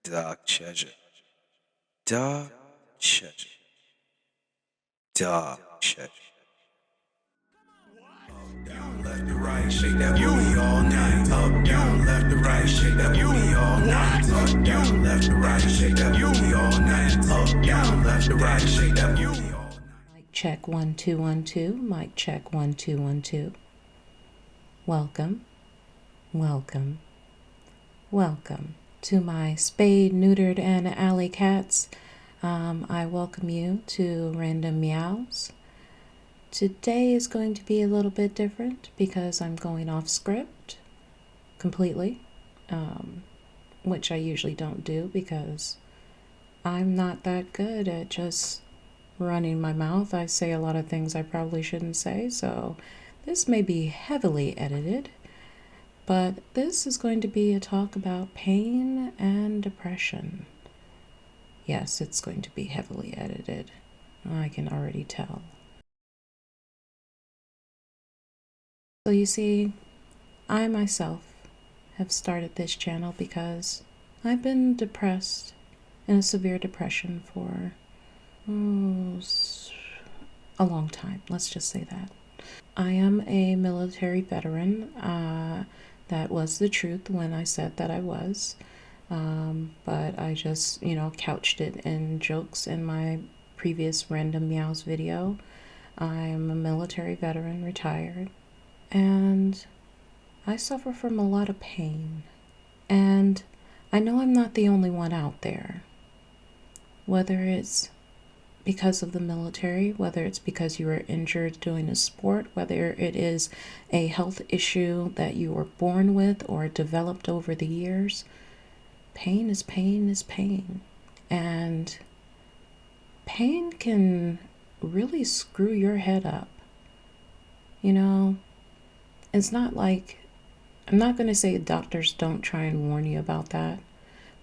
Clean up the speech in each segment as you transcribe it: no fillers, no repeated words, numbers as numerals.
Dark treasure. Dark treasure. Dark treasure. Down, left to right, shake that booty all night. Up, down, left to right, shake that booty all night. Up, down, left to right, shake that booty all night. Up, down, left to right, shake that booty all night. Mic check 1 2 1 2. Mic check 1 2 1 2. Welcome, welcome, welcome to my spayed, neutered, and alley cats. I welcome you to Random Meows. Today is going to be a little bit different because I'm going off script completely, which I usually don't do because I'm not that good at just running my mouth. I say a lot of things I probably shouldn't say, so this may be heavily edited, but this is going to be a talk about pain and depression. Yes, it's going to be heavily edited. I can already tell. So you see, I myself have started this channel because I've been depressed, in a severe depression for a long time. Let's just say that. I am a military veteran. That was the truth when I said that I was. But I just, couched it in jokes in my previous Random Meows video. I'm a military veteran, retired, and I suffer from a lot of pain. And I know I'm not the only one out there. Whether it's because of the military, whether it's because you were injured doing a sport, whether it is a health issue that you were born with or developed over the years, pain is pain is pain. And pain can really screw your head up. It's not like, I'm not going to say doctors don't try and warn you about that,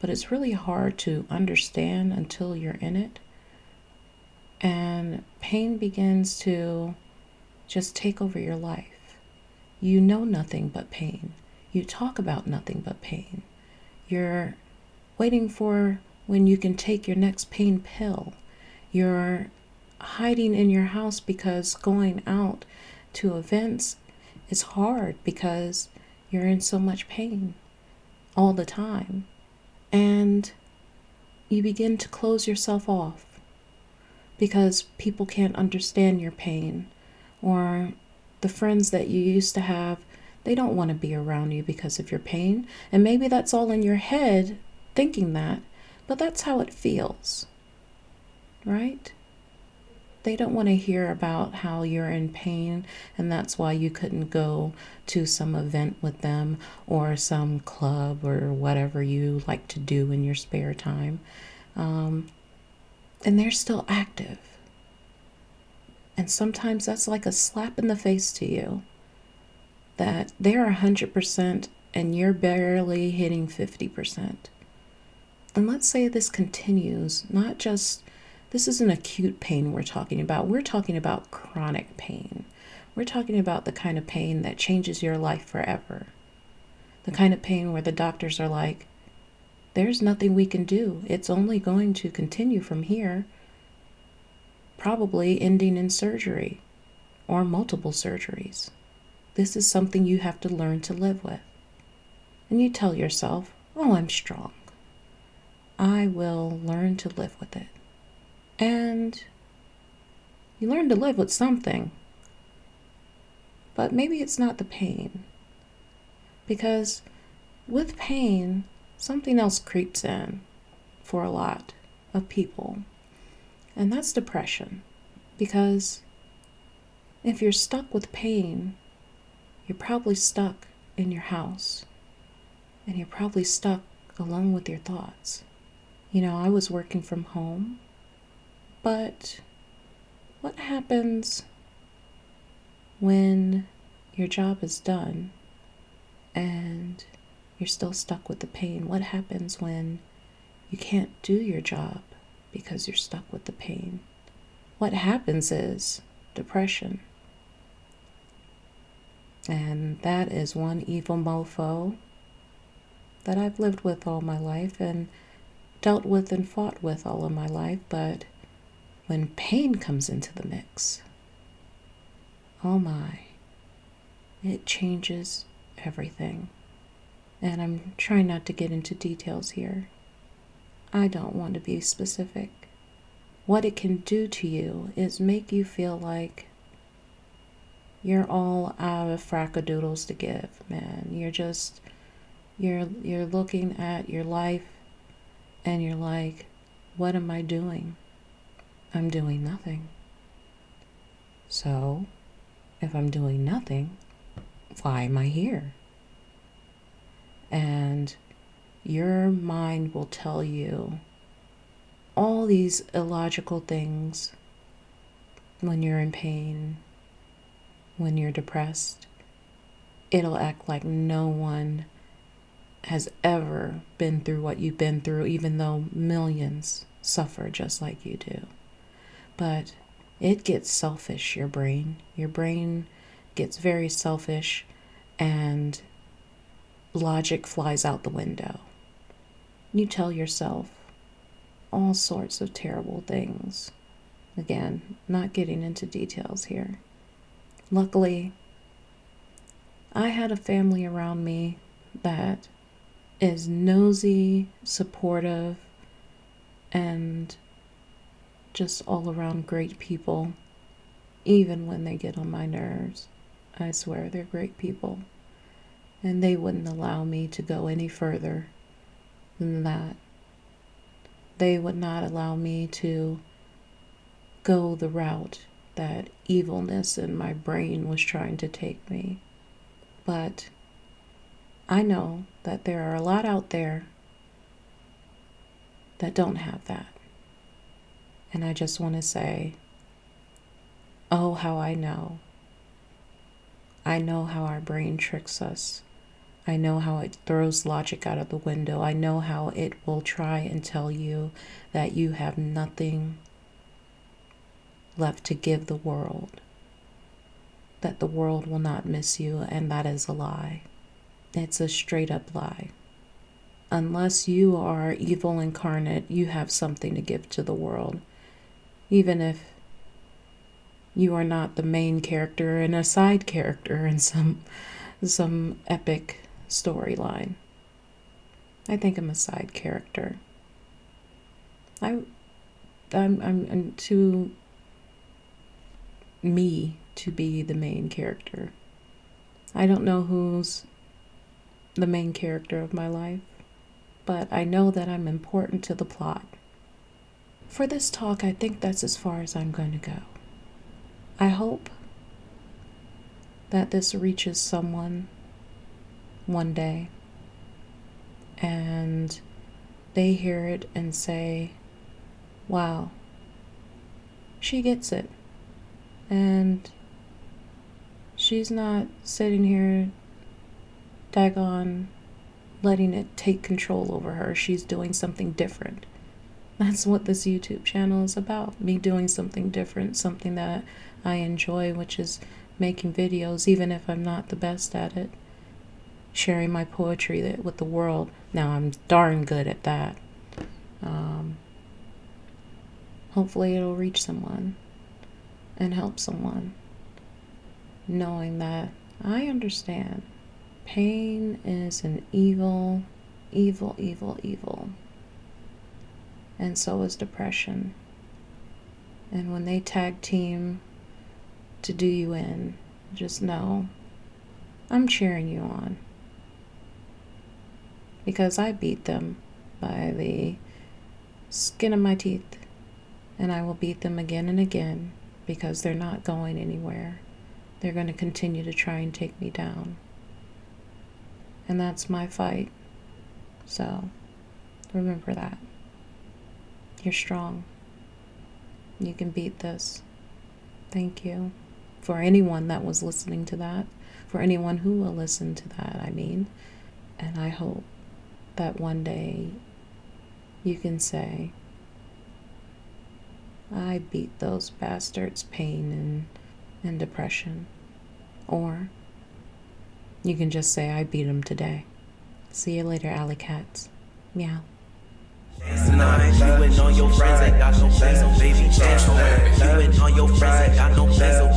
but it's really hard to understand until you're in it. And pain begins to just take over your life. You know nothing but pain. You talk about nothing but pain. You're waiting for when you can take your next pain pill. You're hiding in your house because going out to events is hard because you're in so much pain all the time. And you begin to close yourself off because people can't understand your pain, or the friends that you used to have, they don't want to be around you because of your pain. And maybe that's all in your head thinking that, but that's how it feels, right? They don't want to hear about how you're in pain, and that's why you couldn't go to some event with them or some club or whatever you like to do in your spare time. And they're still active. And sometimes that's like a slap in the face to you that they're 100% and you're barely hitting 50%. And let's say this continues, not just, this isn't acute pain we're talking about chronic pain. We're talking about the kind of pain that changes your life forever. The kind of pain where the doctors are like, there's nothing we can do. It's only going to continue from here, probably ending in surgery or multiple surgeries. This is something you have to learn to live with. And you tell yourself, oh, I'm strong. I will learn to live with it. And you learn to live with something. But maybe it's not the pain. Because with pain, something else creeps in for a lot of people. And that's depression. Because if you're stuck with pain, you're probably stuck in your house. And you're probably stuck alone with your thoughts. I was working from home. But what happens when your job is done and you're still stuck with the pain? What happens when you can't do your job because you're stuck with the pain? What happens is depression. And that is one evil mofo that I've lived with all my life. And dealt with and fought with all of my life, but when pain comes into the mix, oh my, it changes everything. And I'm trying not to get into details here. I don't want to be specific. What it can do to you is make you feel like you're all out of frackadoodles to give, man. You're looking at your life and you're like, what am I doing? I'm doing nothing. So, if I'm doing nothing, why am I here? And your mind will tell you all these illogical things when you're in pain, when you're depressed. It'll act like no one has ever been through what you've been through, even though millions suffer just like you do. But it gets selfish, your brain. Your brain gets very selfish and logic flies out the window. You tell yourself all sorts of terrible things. Again, not getting into details here. Luckily, I had a family around me that is nosy, supportive, and just all around great people, even when they get on my nerves. I swear they're great people. And they wouldn't allow me to go any further than that. They would not allow me to go the route that evilness in my brain was trying to take me. But I know that there are a lot out there that don't have that. And I just want to say, oh, how I know. I know how our brain tricks us. I know how it throws logic out of the window. I know how it will try and tell you that you have nothing left to give the world, that the world will not miss you, and that is a lie. It's a straight up lie. Unless you are evil incarnate, you have something to give to the world, even if you are not the main character and a side character in some epic storyline. I think I'm a side character. I'm too me to be the main character. I don't know who's the main character of my life, but I know that I'm important to the plot. For this talk, I think that's as far as I'm going to go. I hope that this reaches someone one day and they hear it and say, wow, she gets it. And she's not sitting here daggone letting it take control over her. She's doing something different. That's what this YouTube channel is about. Me doing something different, something that I enjoy, which is making videos, even if I'm not the best at it. Sharing my poetry with the world. Now, I'm darn good at that. Hopefully it'll reach someone and help someone, knowing that I understand pain is an evil, evil, evil, evil. And so is depression. And when they tag team to do you in, just know I'm cheering you on. Because I beat them by the skin of my teeth. And I will beat them again and again because they're not going anywhere. They're going to continue to try and take me down. And that's my fight. So remember that. You're strong. You can beat this. Thank you. For anyone that was listening to that. For anyone who will listen to that, I mean. And I hope that one day you can say, I beat those bastards' pain and depression. Or you can just say, I beat them today. See you later, alley cats. Meow. night. You and all your friends ain't got no plans, so baby, dance. You and all your friends ain't got no plans, so